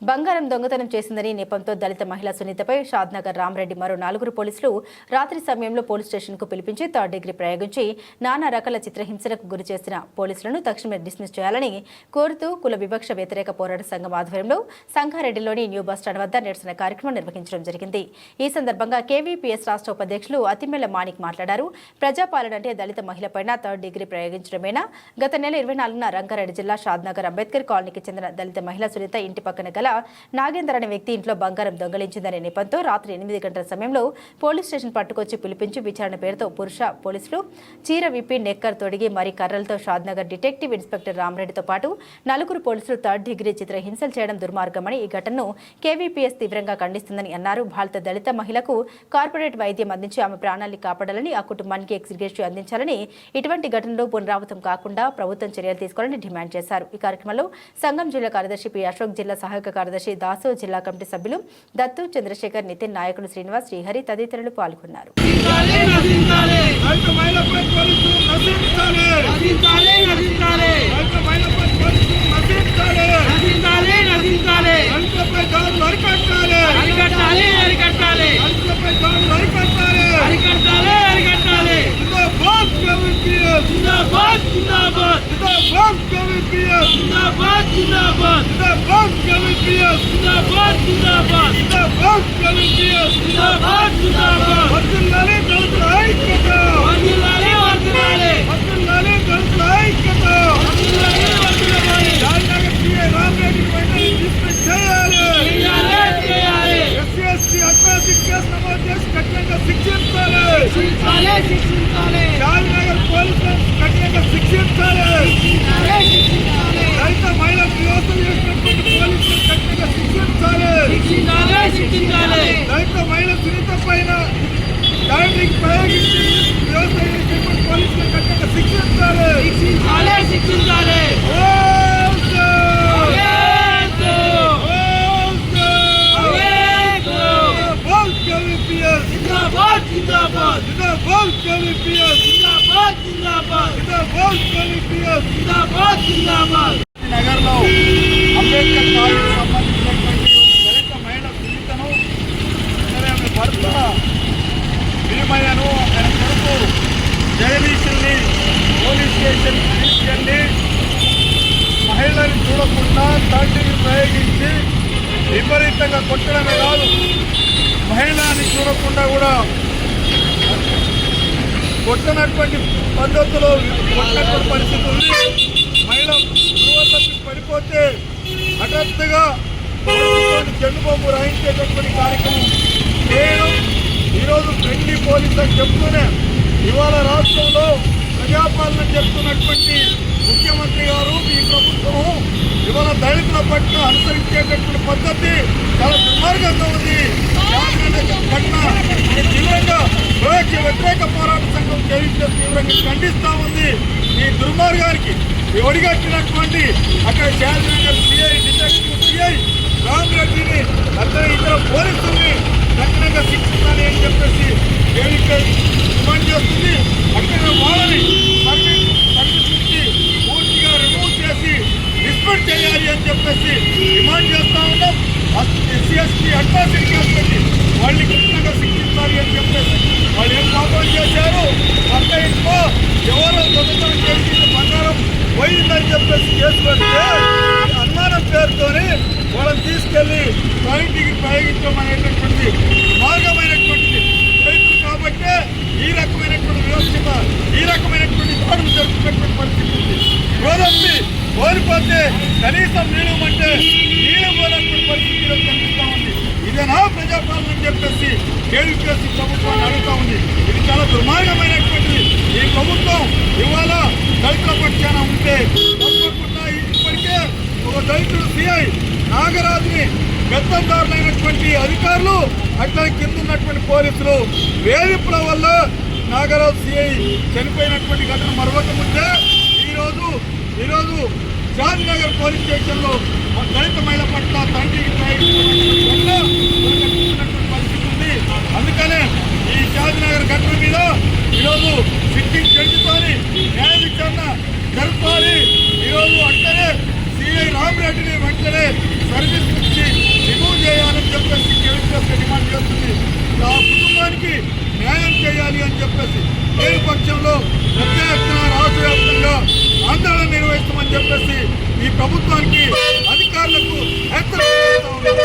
బంగారం దొంగతనం చేసిందని నెపంతో దళిత మహిళ సునీతపై షాద్నగర్ రామరెడ్డి మరో 4 పోలీసులు రాత్రి సమయంలో పోలీస్ స్టేషన్కు పిలిపించి థర్డ్ డిగ్రీ ప్రయోగించి నానా రకాల చిత్రహింసలకు గురి చేసిన పోలీసులను తక్షణమే డిస్మిస్ చేయాలని కోరుతూ కుల వివక్ష వ్యతిరేక పోరాట సంఘం ఆధ్వర్యంలో సంగారెడ్డిలోని న్యూ బస్టాండ్ వద్ద నిరసన కార్యక్రమం నిర్వహించడం జరిగింది। ఈ సందర్భంగా కేవీపీఎస్ రాష్ట్ర ఉపాధ్యక్షులు అతిమెల్ల మాణిక్ మాట్లాడారు। ప్రజాపాలన అంటే దళిత మహిళపైన థర్డ్ డిగ్రీ ప్రయోగించడమేనా? గత నెల 24న రంగారెడ్డి జిల్లా షాద్నగర్ అంబేద్కర్ కాలనీకి చెందిన దళిత మహిళ సునీత ఇంటి పక్కన గల నాగేందర్ అనే వ్యక్తి ఇంట్లో బంగారం దొంగలించిందనే నెపంతో రాత్రి 8 గంటల సమయంలో పోలీస్ స్టేషన్ పట్టుకొచ్చి పిలిపించి విచారణ పేరుతో పురుష పోలీసులు చీర విప్పి నెక్కర్ తొడిగి మరి కర్రలతో షాద్నగర్ డిటెక్టివ్ ఇన్స్పెక్టర్ రామరెడ్డితో పాటు 4 పోలీసులు థర్డ్ డిగ్రీ చిత్రహింసలు చేయడం దుర్మార్గమని ఈ ఘటనను కేవీపీఎస్ తీవ్రంగా ఖండిస్తుందని అన్నారు। భారత దళిత మహిళకు కార్పొరేట్ వైద్యం అందించి ఆమె ప్రాణాన్ని కాపాడాలని ఆ కుటుంబానికి ఎక్స్గ్రేషియో అందించాలని ఇటువంటి ఘటనలు పునరావృతం కాకుండా ప్రభుత్వం చర్యలు తీసుకోవాలని డిమాండ్ చేశారు। ఈ కార్యక్రమంలో సంఘం జిల్లా కార్యదర్శి పి అశోక్, జిల్లా సహాయక కార్యదర్శి దాసు, జిల్లా కమిటీ సభ్యులు దత్తు, చంద్రశేఖర్, నితిన్, నాయకులు శ్రీనివాస్, శ్రీహరి తదితరులు పాల్గొన్నారు। నగర్లో అంబేద్కర్ కాలనీకి సంబంధించినటువంటి దళిత మహిళ సునీతను ఆమె భర్త భీమయ్యను ఆయన కొడుకు జగదీశుల్ని పోలీస్ స్టేషన్ తీసుకెళ్ళి మహిళని చూడకుండా థర్డ్ డిగ్రీ ప్రయోగించి విపరీతంగా కొట్టడమే కాదు, మహిళని చూడకుండా కూడా కొట్టనటువంటి పద్ధతిలో కొట్టినటువంటి పరిస్థితి ఉంది। మహిళ గురువతకి పడిపోతే హఠాత్తుగా జెండు బాంబు రాయించేటటువంటి కార్యక్రమం చేయడం ఈరోజు ఫ్రెండ్లీ పోలీస్ అని చెప్తూనే ఇవాళ రాష్ట్రంలో ప్రజాపాలన చెప్తున్నటువంటి ముఖ్యమంత్రి గారు, ఈ ప్రభుత్వము ఇవాళ దళితుల పట్ల అనుసరించేటటువంటి పద్ధతి చాలా దుర్మార్గంగా ఉంది। ఘటన తీవ్రంగా వివక్ష వ్యతిరేక పోరాట సంఘం తీవ్రంగా ఖండిస్తూ ఉంది। ఈ దుర్మార్గానికి ఒడిగట్టినటువంటి అక్కడ శాసనగర్ సిఐ, డిటెక్టివ్ సిఐ రామరెడ్డిని అతని ఇతర పోలీసుల్ని కఠినంగా శిక్షించాలి అని చెప్పేసి డిమాండ్ చేస్తుంది। అక్కడ వాళ్ళని సర్వీస్ నుంచి పూర్తిగా రిమూవ్ చేసి డిస్మిస్ చేయాలి అని చెప్పేసి డిమాండ్ చేస్తూ ఉన్నాం। ఎస్సీ అడ్వాన్సింగ్ చేస్తుంది, వాళ్ళని కఠినంగా శిక్షించాలి అని చెప్పేసి వాళ్ళు ఏం పాపం చేశారు, పక్క ఇంట్లో ఎవరో దొంగతనం చేసి బంగారం పోయిందని చెప్పేసి కేసు పెడితే అనుమానం పేరుతోనే వాళ్ళని తీసుకెళ్లి థర్డ్ డిగ్రీ ప్రయోగించడం అనేటటువంటి మార్గమైనటువంటిది రైతులు కాబట్టి ఈ రకమైనటువంటి వివక్షత, ఈ రకమైనటువంటి దాడులు జరుగుతున్నటువంటి పరిస్థితి ఉంది। గోదప్పి కోల్పోతే కనీసం నీళ్ళమంటే నీళ్ళు పోయినటువంటి పరిస్థితి కనిపిస్తూ ఉంది। ఇదేనా ప్రజాపాలన అని చెప్పేసి కేవీపీఎస్ ప్రభుత్వాన్ని అడుగుతూ ఉంది। ఇది చాలా దుర్మార్గమైనటువంటిది। ఈ ప్రభుత్వం ఇవాళ దళితుల పక్షాన ఉంటే తప్పకుండా ఇప్పటికే ఒక దళితుడు సిఐ నాగరాజుని పెద్దందారులైనటువంటి అధికారులు అట్లా కింద ఉన్నటువంటి పోలీసులు వేధింపుల వల్ల నాగరాజు సిఐ చనిపోయినటువంటి ఘటన మరొకముందే ఈరోజు షాద్నగర్ పోలీస్ స్టేషన్లో దళిత మహిళ పట్ల